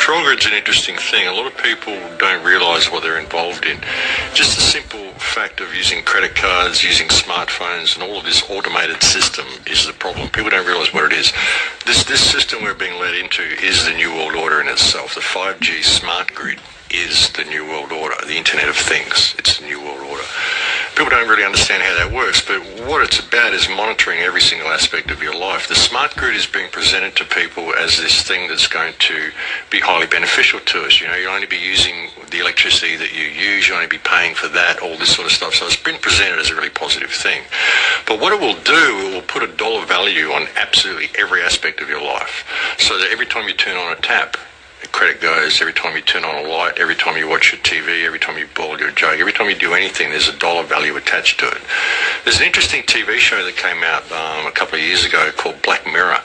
control grid's an interesting thing. A lot of people don't realise what they're involved in. Just the simple fact of using credit cards, using smartphones, and all of this automated system is the problem. People don't realise what it is. This system we're being led into is the New World Order in itself. The 5G smart grid is the New World Order, the Internet of Things. It's the New World Order. People don't really understand how that works, but what it's about is monitoring every single aspect of your life. The smart grid is being presented to people as this thing that's going to be highly beneficial to us. You know, you'll only be using the electricity that you use, you'll only be paying for that, all this sort of stuff. So it's been presented as a really positive thing. But what it will do, it will put a dollar value on absolutely every aspect of your life. So that every time you turn on a tap, credit goes, every time you turn on a light, every time you watch your TV, every time you boil your jug, every time you do anything, there's a dollar value attached to it. There's an interesting TV show that came out a couple of years ago called Black Mirror,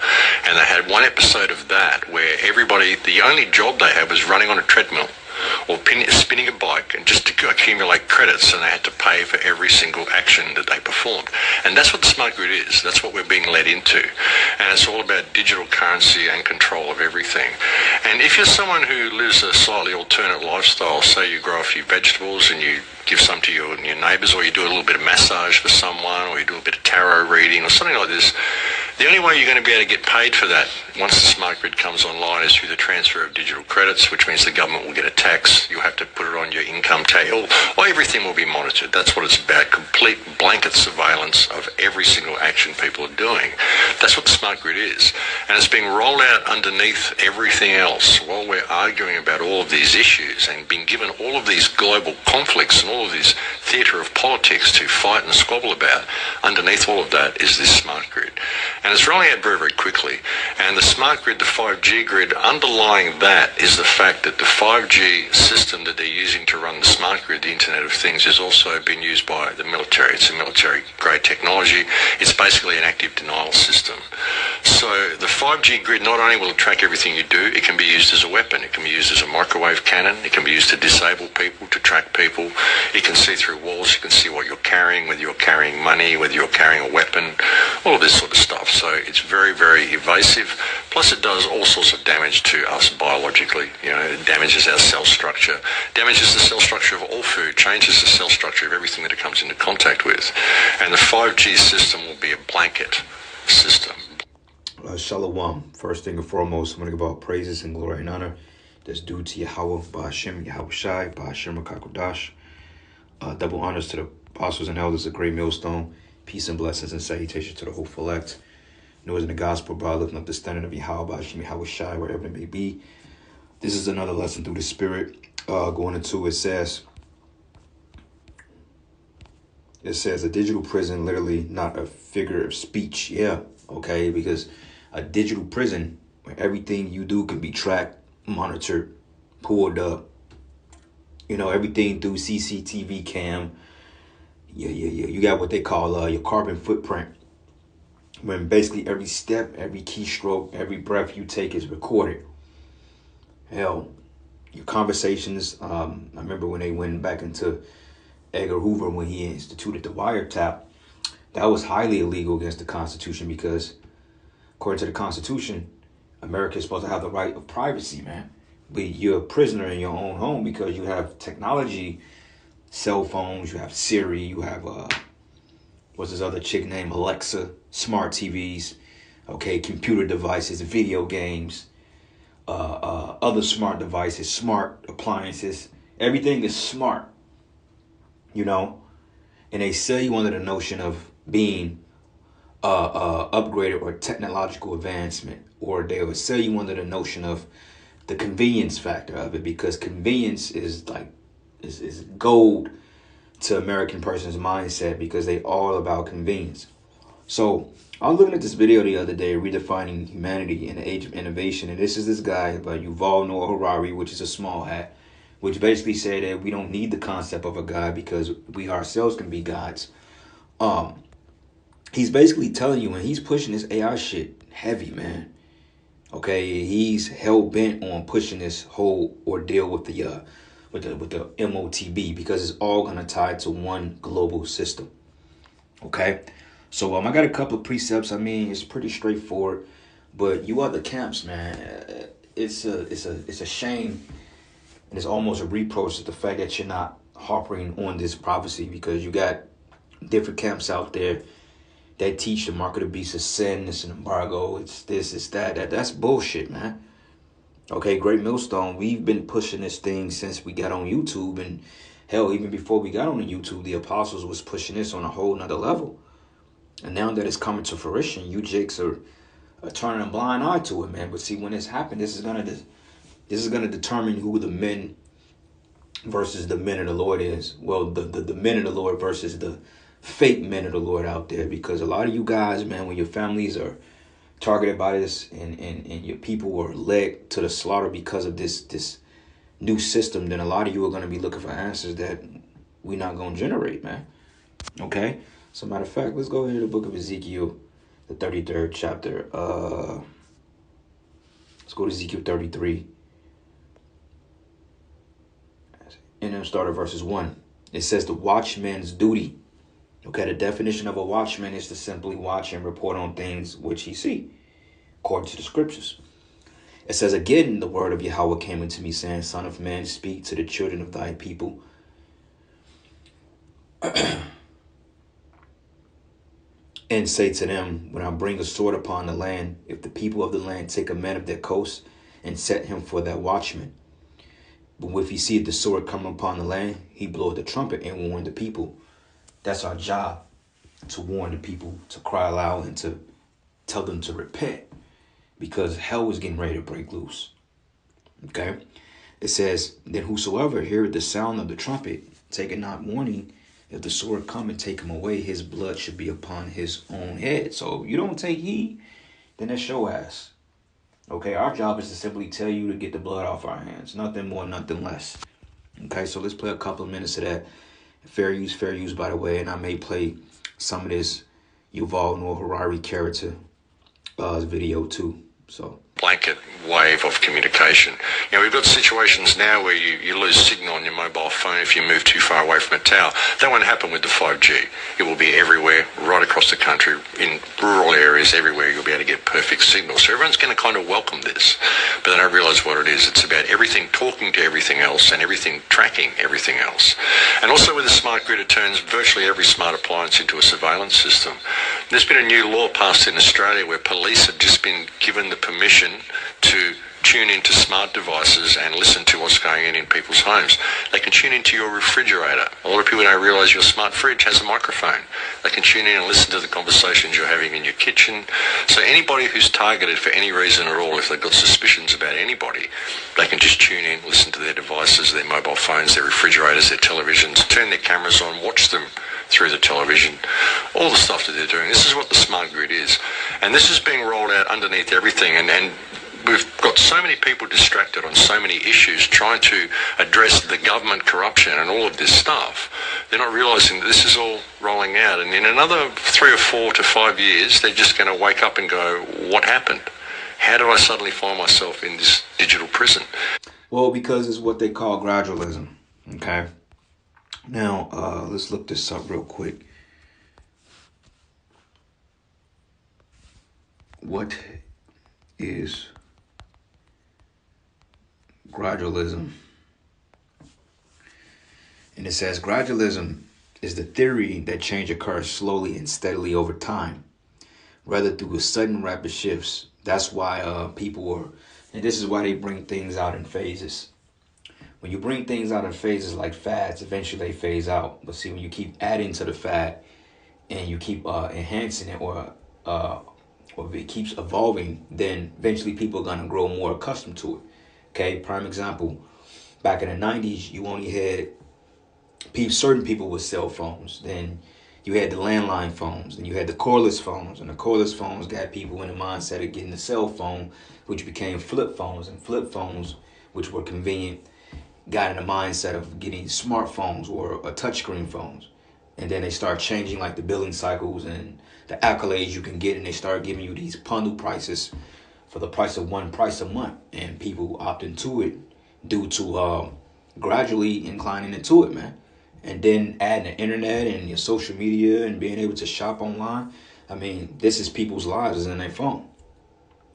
and they had one episode of that where everybody, the only job they had was running on a treadmill or spinning a bike and just to accumulate credits, and they had to pay for every single action that they performed. And that's what the smart grid is. That's what we're being led into. And it's all about digital currency and control of everything. And if you're someone who lives a slightly alternate lifestyle, say you grow a few vegetables and you give some to your neighbours, or you do a little bit of massage for someone, or you do a bit of tarot reading or something like this, the only way you're going to be able to get paid for that once the smart grid comes online is through the transfer of digital credits, which means the government will get a tax. You'll have to put it on your income tax, or everything will be monitored. That's what it's about, complete blanket surveillance of every single action people are doing. That's what the smart grid is. And it's being rolled out underneath everything else while we're arguing about all of these issues and being given all of these global conflicts and all of this theatre of politics to fight and squabble about. Underneath all of that is this smart grid. And it's rolling out very, very quickly. And the smart grid, the 5G grid, underlying that is the fact that the 5G system that they're using to run the smart grid, the Internet of Things, is also being used by the military. It's a military-grade technology. It's basically an active denial system. So the 5G grid not only will track everything you do, it can be used as a weapon. It can be used as a microwave cannon. It can be used to disable people, to track people. It can see through walls. You can see what you're carrying, whether you're carrying money, whether you're carrying a weapon, all of this sort of stuff. So it's very, very evasive. Plus it does all sorts of damage to us biologically. You know, it damages our cell structure, damages the cell structure of all food, changes the cell structure of everything that it comes into contact with. And the 5G system will be a blanket system. Shalom. First thing and foremost, I'm going to give all praises and glory and honor that's due to Yahweh, Ba'ashem, Yahweh Shai, Ba'ashem, Makakodash. Double honors to the apostles and elders of Great Millstone. Peace and blessings and salutations to the hopeful elect. Noise in the gospel, brother, lifting up the standard of Yahweh, Ba'ashem, Yahweh Shai, wherever it may be. This is another lesson through the Spirit. Going into it says a digital prison, literally not a figure of speech. Yeah, okay, because a digital prison where everything you do can be tracked, monitored, pulled up. You know, everything through CCTV cam. Yeah. You got what they call your carbon footprint. When basically every step, every keystroke, every breath you take is recorded. Hell, your conversations. I remember when they went back into Edgar Hoover when he instituted the wiretap. That was highly illegal against the Constitution because, according to the Constitution, America is supposed to have the right of privacy, man. But you're a prisoner in your own home because you have technology, cell phones, you have Siri, you have, what's this other chick named Alexa, smart TVs, okay, computer devices, video games, other smart devices, smart appliances. Everything is smart, you know. And they sell you under the notion of being upgraded or technological advancement, or they will sell you under the notion of the convenience factor of it, because convenience is like is gold to American person's mindset because they all about convenience. So I was looking at this video the other day, redefining humanity in the age of innovation, and this is this guy by Yuval Noah Harari, which is a small hat, which basically said that we don't need the concept of a God because we ourselves can be gods. He's basically telling you, and he's pushing this AI shit heavy, man. Okay, he's hell bent on pushing this whole ordeal with the MOTB because it's all gonna tie to one global system. Okay, so I got a couple of precepts. I mean, it's pretty straightforward, but you other camps, man, it's a shame, and it's almost a reproach to the fact that you're not harping on this prophecy, because you got different camps out there that teach the mark of the beast is sin, it's an embargo, it's this, it's that. That's bullshit, man. Okay, Great Millstone, we've been pushing this thing since we got on YouTube, and hell, even before we got on the YouTube, the apostles was pushing this on a whole nother level. And now that it's coming to fruition, you jakes are turning a blind eye to it, man. But see, when this happened, this is gonna determine who the men versus the men of the Lord is. Well, the men of the Lord versus the fake men of the Lord out there. Because a lot of you guys, man, when your families are targeted by this, and your people were led to the slaughter because of this new system, then a lot of you are going to be looking for answers that we're not going to generate, man. Okay? So, matter of fact, let's go into the book of Ezekiel, the 33rd chapter. Let's go to Ezekiel 33. And then start at verses 1. It says the watchman's duty. Okay, the definition of a watchman is to simply watch and report on things which he see, according to the scriptures. It says, again, the word of Yahweh came unto me, saying, Son of man, speak to the children of thy people. And say to them, when I bring a sword upon the land, if the people of the land take a man of their coast and set him for their watchman. But if he seeth the sword come upon the land, he bloweth the trumpet and warn the people. That's our job, to warn the people, to cry aloud and to tell them to repent, because hell is getting ready to break loose. Okay? It says, then whosoever heareth the sound of the trumpet, take not warning, if the sword come and take him away, his blood should be upon his own head. So if you don't take heed, then that's your ass. Okay? Our job is to simply tell you to get the blood off our hands. Nothing more, nothing less. Okay? So let's play a couple of minutes of that. Fair use, by the way. And I may play some of this Yuval Noah Harari character video too. So blanket wave of communication. You know, we've got situations now where you lose signal on your mobile phone if you move too far away from a tower. That won't happen with the 5G. It will be everywhere, right across the country, in rural areas, everywhere. You'll be able to get perfect signal. So everyone's going to kind of welcome this. But they don't realize what it is. It's about everything talking to everything else and everything tracking everything else. And also with the smart grid, it turns virtually every smart appliance into a surveillance system. There's been a new law passed in Australia where police have just been given the permission to tune into smart devices and listen to what's going on in people's homes. They can tune into your refrigerator. A lot of people don't realise your smart fridge has a microphone. They can tune in and listen to the conversations you're having in your kitchen. So anybody who's targeted for any reason at all, if they've got suspicions about anybody, they can just tune in, listen to their devices, their mobile phones, their refrigerators, their televisions, turn their cameras on, watch them through the television, all the stuff that they're doing. This is what the smart grid is. And this is being rolled out underneath everything. And we've got so many people distracted on so many issues trying to address the government corruption and all of this stuff. They're not realising that this is all rolling out. And in another 3 or 4 to 5 years, they're just going to wake up and go, what happened? How do I suddenly find myself in this digital prison? Well, because it's what they call gradualism. Okay? Now, let's look this up real quick. What is gradualism? And it says gradualism is the theory that change occurs slowly and steadily over time, rather through sudden rapid shifts. That's why people are, and this is why they bring things out in phases. When you bring things out in phases like fads, eventually they phase out. But see, when you keep adding to the fad and you keep enhancing it, or if it keeps evolving, then eventually people are going to grow more accustomed to it. Okay, prime example, back in the 90s, you only had certain people with cell phones. Then you had the landline phones, and you had the cordless phones. And the cordless phones got people in the mindset of getting a cell phone, which became flip phones. And flip phones, which were convenient, got in the mindset of getting smartphones or touchscreen phones. And then they start changing like the billing cycles and the accolades you can get, and they start giving you these bundle prices for the price of one price a month. And people opt into it due to gradually inclining into it, man. And then adding the internet and your social media and being able to shop online. I mean, this is people's lives is in their phone.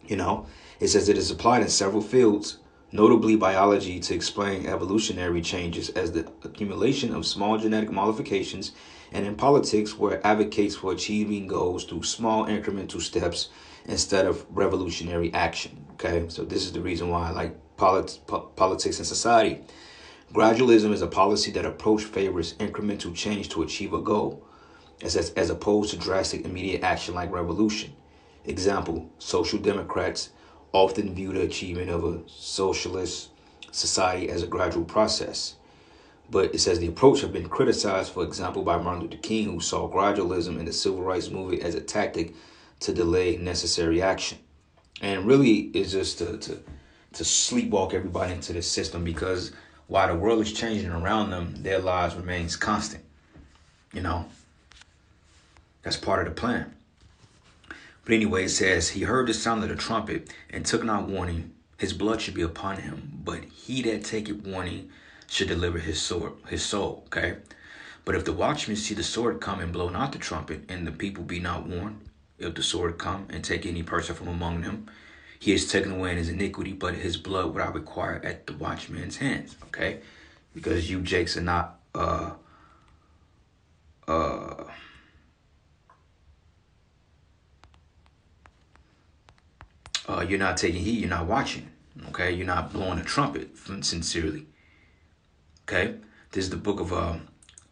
You know, it says it is applied in several fields, notably biology, to explain evolutionary changes as the accumulation of small genetic modifications, and in politics, where it advocates for achieving goals through small incremental steps instead of revolutionary action. Okay, so this is the reason why I like politics and society. Gradualism is a policy that approach favors incremental change to achieve a goal, as opposed to drastic immediate action like revolution. Example, social democrats often view the achievement of a socialist society as a gradual process. But it says the approach has been criticized, for example, by Martin Luther King, who saw gradualism in the civil rights movement as a tactic to delay necessary action. And really, it's just to sleepwalk everybody into the system, because while the world is changing around them, their lives remains constant. You know, that's part of the plan. But anyway, it says, he heard the sound of the trumpet and took not warning. His blood should be upon him, but he that taketh warning should deliver his soul. Okay? But if the watchmen see the sword come and blow not the trumpet, and the people be not warned, if the sword come and take any person from among them, he is taken away in his iniquity, but his blood would I require at the watchman's hands. Okay? Because you Jakes are not you're not taking heed, you're not watching. Okay? You're not blowing a trumpet sincerely. Okay? This is the book of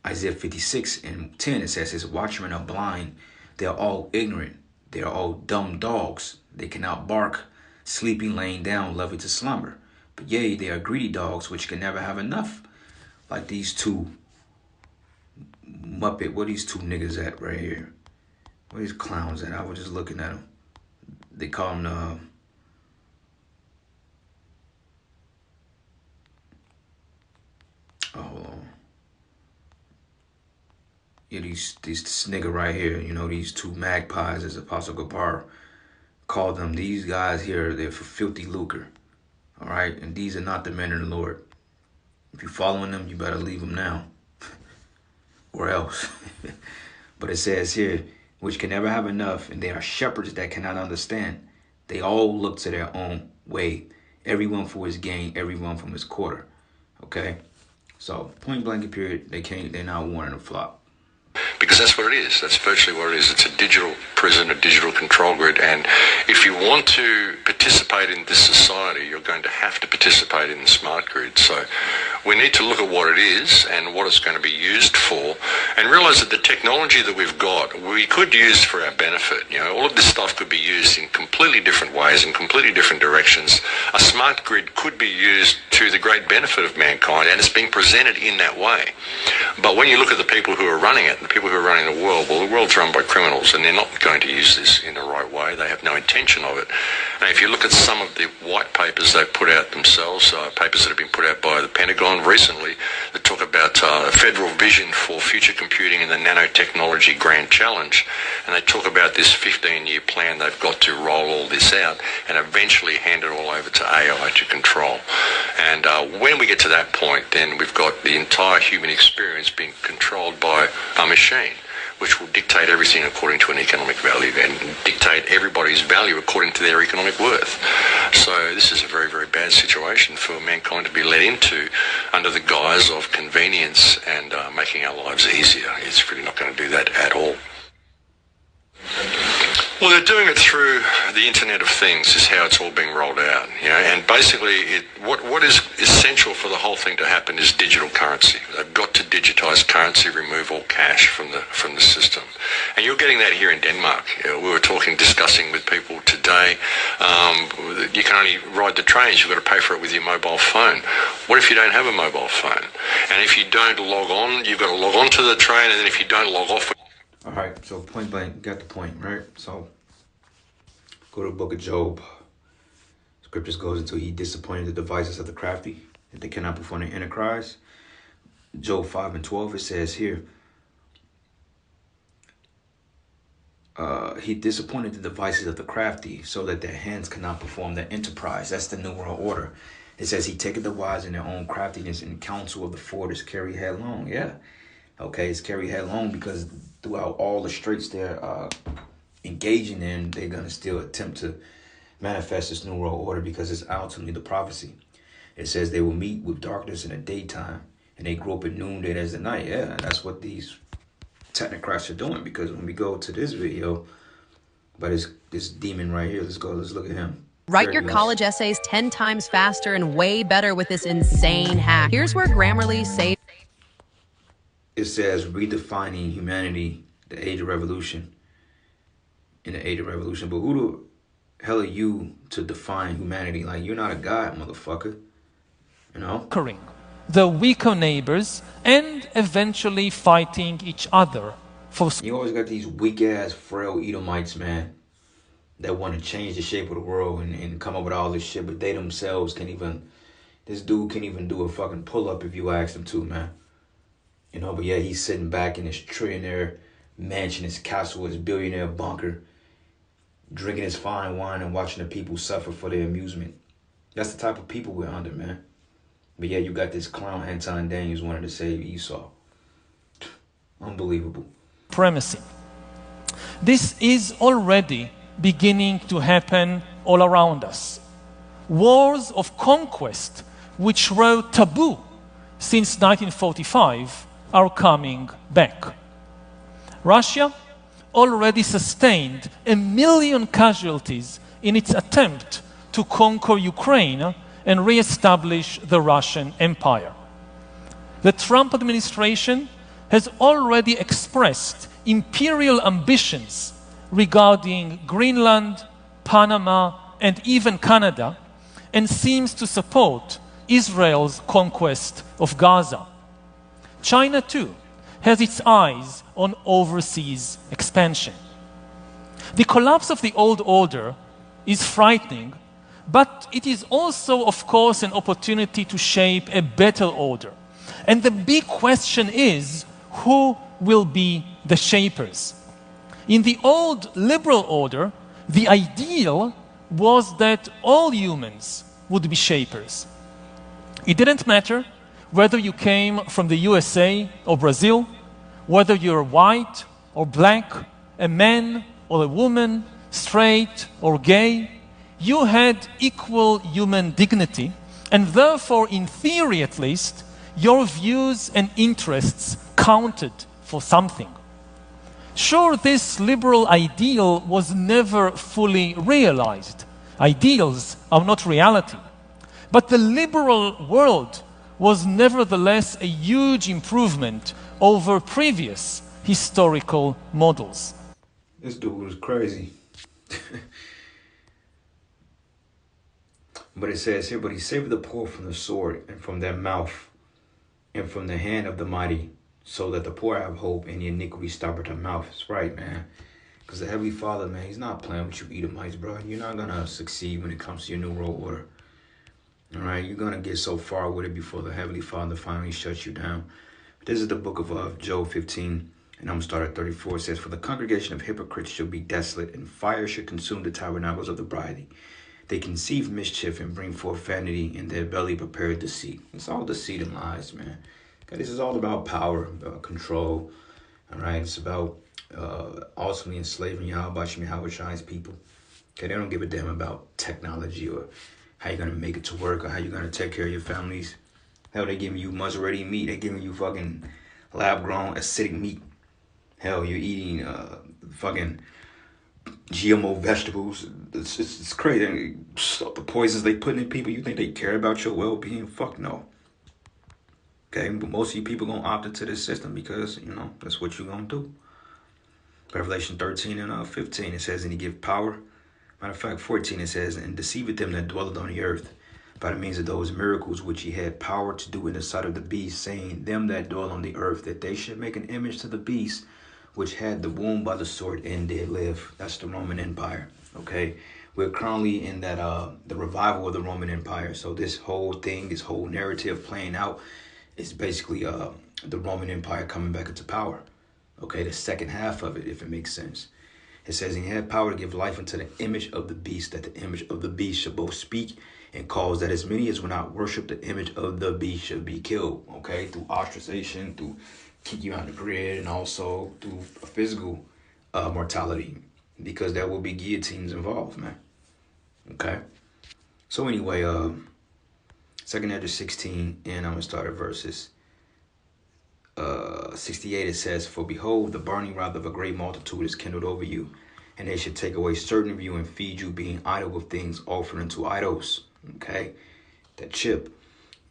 Isaiah 56 and 10. It says, his watchmen are blind, they are all ignorant, they are all dumb dogs. They cannot bark, sleeping, laying down, loving to slumber. But yea, they are greedy dogs, which can never have enough. Like these two Muppet, where these two niggas at right here? Where these clowns at? I was just looking at them. They call them yeah, this nigga right here, you know, these two magpies, as Apostle Gabar called them. These guys here, they're for filthy lucre. All right? And these are not the men of the Lord. If you're following them, you better leave them now. Or else. But it says here, which can never have enough, and they are shepherds that cannot understand. They all look to their own way, everyone for his gain, everyone from his quarter. Okay? So, point blank period, they're not warning a flock. Because that's what it is. That's virtually what it is. It's a digital prison, a digital control grid. And if you want to participate in this society, you're going to have to participate in the smart grid. So we need to look at what it is and what it's going to be used for, and realize that the technology that we've got, we could use for our benefit. You know, all of this stuff could be used in completely different ways, in completely different directions. A smart grid could be used to the great benefit of mankind, and it's being presented in that way. But when you look at the people who are running it, the people who are running the world, well, the world's run by criminals, and they're not going to use this in the right way. They have no intention of it. And if you look at some of the white papers they've put out themselves, papers that have been put out by the Pentagon recently, that talk about a federal vision for future computing and the nanotechnology grand challenge, and they talk about this 15-year plan they've got to roll all this out and eventually hand it all over to AI to control. And when we get to that point, then we've got the entire human experience being controlled by a machine, which will dictate everything according to an economic value and dictate everybody's value according to their economic worth. So this is a very, very bad situation for mankind to be led into under the guise of convenience and making our lives easier. It's really not going to do that at all. Well, they're doing it through the Internet of Things is how it's all being rolled out. You know, and basically what is essential for the whole thing to happen is digital currency. They've got to digitize currency, remove all cash from the system. And you're getting that here in Denmark. You know, we were discussing with people today, you can only ride the trains, you've got to pay for it with your mobile phone. What if you don't have a mobile phone? And if you don't log on, you've got to log on to the train, and then if you don't log off... All right, so point blank, got the point, right? So go to the book of Job. Scriptures goes into he disappointed the devices of the crafty, that they cannot perform their enterprise. Job 5:12, it says here, he disappointed the devices of the crafty so that their hands cannot perform their enterprise. That's the New World Order. It says he taketh the wise in their own craftiness, and counsel of the foolish carry headlong. Yeah. Okay, it's carry headlong because throughout all the straits they're engaging in, they're going to still attempt to manifest this new world order because it's ultimately the prophecy. It says they will meet with darkness in the daytime and they grow up at noonday as the night. Yeah, that's what these technocrats are doing, because when we go to this video, but this demon right here, let's look at him. Write your college essays 10 times faster and way better with this insane hack. Here's where Grammarly saves. It says redefining humanity, the age of revolution. In the age of revolution. But who the hell are you to define humanity? Like, you're not a god, motherfucker. You know? The weaker neighbors and eventually fighting each other for. You always got these weak ass frail Edomites, man, that want to change the shape of the world and come up with all this shit, but they themselves can't even. This dude can't even do a fucking pull up if you ask him to, man. You know, but yeah, he's sitting back in his trillionaire mansion, his castle, his billionaire bunker, drinking his fine wine and watching the people suffer for their amusement. That's the type of people we're under, man. But yeah, you got this clown Anton Daniels wanted to save Esau. Unbelievable. Supremacy. This is already beginning to happen all around us. Wars of conquest, which were taboo since 1945, are coming back. Russia already sustained 1 million casualties in its attempt to conquer Ukraine and re-establish the Russian Empire. The Trump administration has already expressed imperial ambitions regarding Greenland, Panama, and even Canada, and seems to support Israel's conquest of Gaza. China, too, has its eyes on overseas expansion. The collapse of the old order is frightening, but it is also, of course, an opportunity to shape a better order. And the big question is, who will be the shapers? In the old liberal order, the ideal was that all humans would be shapers. It didn't matter whether you came from the USA or Brazil, whether you're white or black, a man or a woman, straight or gay, you had equal human dignity, and therefore, in theory at least, your views and interests counted for something. Sure, this liberal ideal was never fully realized. Ideals are not reality. But the liberal world was nevertheless a huge improvement over previous historical models. This dude was crazy. But it says here, but he saved the poor from the sword and from their mouth and from the hand of the mighty, so that the poor have hope and the iniquity stop at their mouth. It's right, man. Because the Heavenly Father, man, he's not playing with you Edomites, bro. You're not going to succeed when it comes to your new world order. All right? You're going to get so far with it before the Heavenly Father finally shuts you down. This is the book of Job 15, and I'm going to start at 34. It says, for the congregation of hypocrites shall be desolate, and fire shall consume the tabernacles of the bride. They conceive mischief and bring forth vanity, and their belly prepared deceit. It's all deceit and lies, man. Okay, this is all about power, control. All right, it's about ultimately enslaving Yahweh Shai's people. Okay, they don't give a damn about technology or how you're gonna make it to work or how you're gonna take care of your families. Hell, they giving you muzzle-ready meat. They giving you fucking lab-grown acidic meat. Hell, you're eating fucking GMO vegetables. It's crazy. The poisons they put in people, you think they care about your well-being? Fuck no. Okay, but most of you people gonna opt into this system because, you know, that's what you're gonna do. Revelation 13 and 15, it says, and he give power. Matter of fact, 14, it says, and deceiveth them that dwelleth on the earth by the means of those miracles which he had power to do in the sight of the beast, saying, them that dwell on the earth, that they should make an image to the beast, which had the wound by the sword and did live. That's the Roman Empire, okay? We're currently in that, the revival of the Roman Empire. So this whole thing, this whole narrative playing out is basically the Roman Empire coming back into power. Okay, the second half of it, if it makes sense. It says, and he had power to give life unto the image of the beast, that the image of the beast shall both speak and cause that as many as will not worship the image of the beast shall be killed. Okay, through ostracization, through kick you out of the grid, and also through physical mortality, because there will be guillotines involved, man. Okay. So anyway, Second Ezra 16, and I'm gonna start at verses 68. It says, "For behold, the burning wrath of a great multitude is kindled over you, and they should take away certain of you and feed you, being idle with things offered unto idols." Okay, that chip.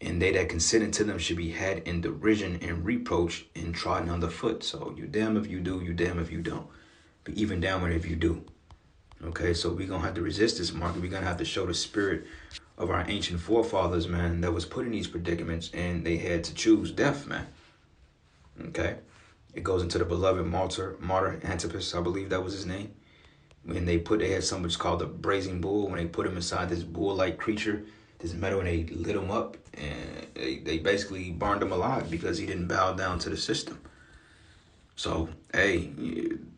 "And they that consent unto them should be had in derision and reproach and trodden underfoot." So you damn if you do, you damn if you don't. But even damn if you do. Okay, so we're gonna have to resist this market. We're gonna have to show the spirit of our ancient forefathers, man, that was put in these predicaments, and they had to choose death, man. Okay, it goes into the beloved martyr Antipas, I believe that was his name. When they had something called the brazen bull. When they put him inside this bull-like creature, this metal, and they lit him up, and they basically burned him alive because he didn't bow down to the system. So, hey,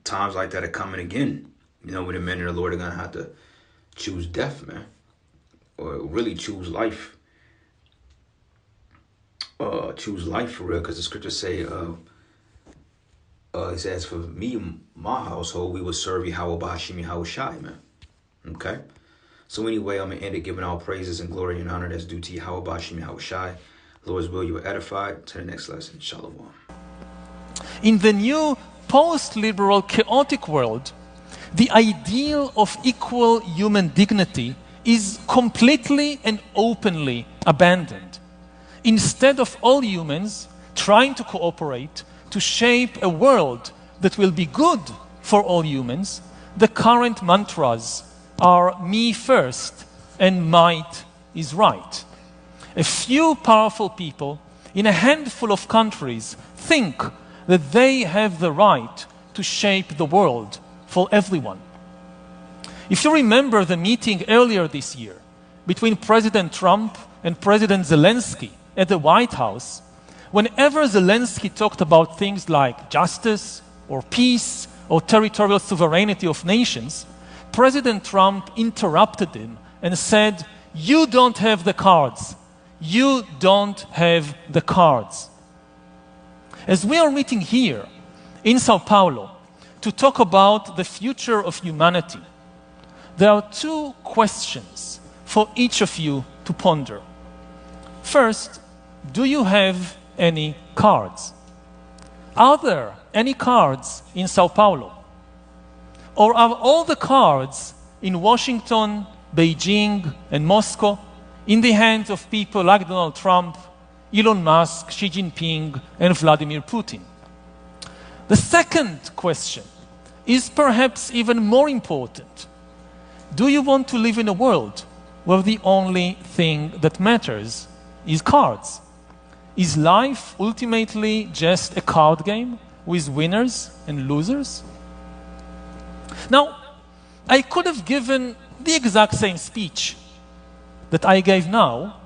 times like that are coming again. You know, when the men of the Lord are gonna have to choose death, man, or really choose life. Choose life for real, because the scriptures say, it says, "For me and my household, we will serve Yahweh Ba'ashim Yahweh Shai," man. Okay. So anyway, I'm gonna end it giving all praises and glory and honor that's due to Yahweh Ba'ashim Yahweh Shai. Lord's will, you are edified. To the next lesson. Shalom. In the new post-liberal chaotic world, the ideal of equal human dignity is completely and openly abandoned. Instead of all humans trying to cooperate to shape a world that will be good for all humans, the current mantras are me first and might is right. A few powerful people in a handful of countries think that they have the right to shape the world for everyone. If you remember the meeting earlier this year between President Trump and President Zelensky at the White House, whenever Zelensky talked about things like justice or peace or territorial sovereignty of nations, President Trump interrupted him and said, "You don't have the cards. You don't have the cards." As we are meeting here in Sao Paulo to talk about the future of humanity, there are two questions for each of you to ponder. First, do you have any cards? Are there any cards in Sao Paulo? Or are all the cards in Washington, Beijing, and Moscow in the hands of people like Donald Trump, Elon Musk, Xi Jinping, and Vladimir Putin? The second question is perhaps even more important. Do you want to live in a world where the only thing that matters is cards? Is life ultimately just a card game with winners and losers? Now, I could have given the exact same speech that I gave now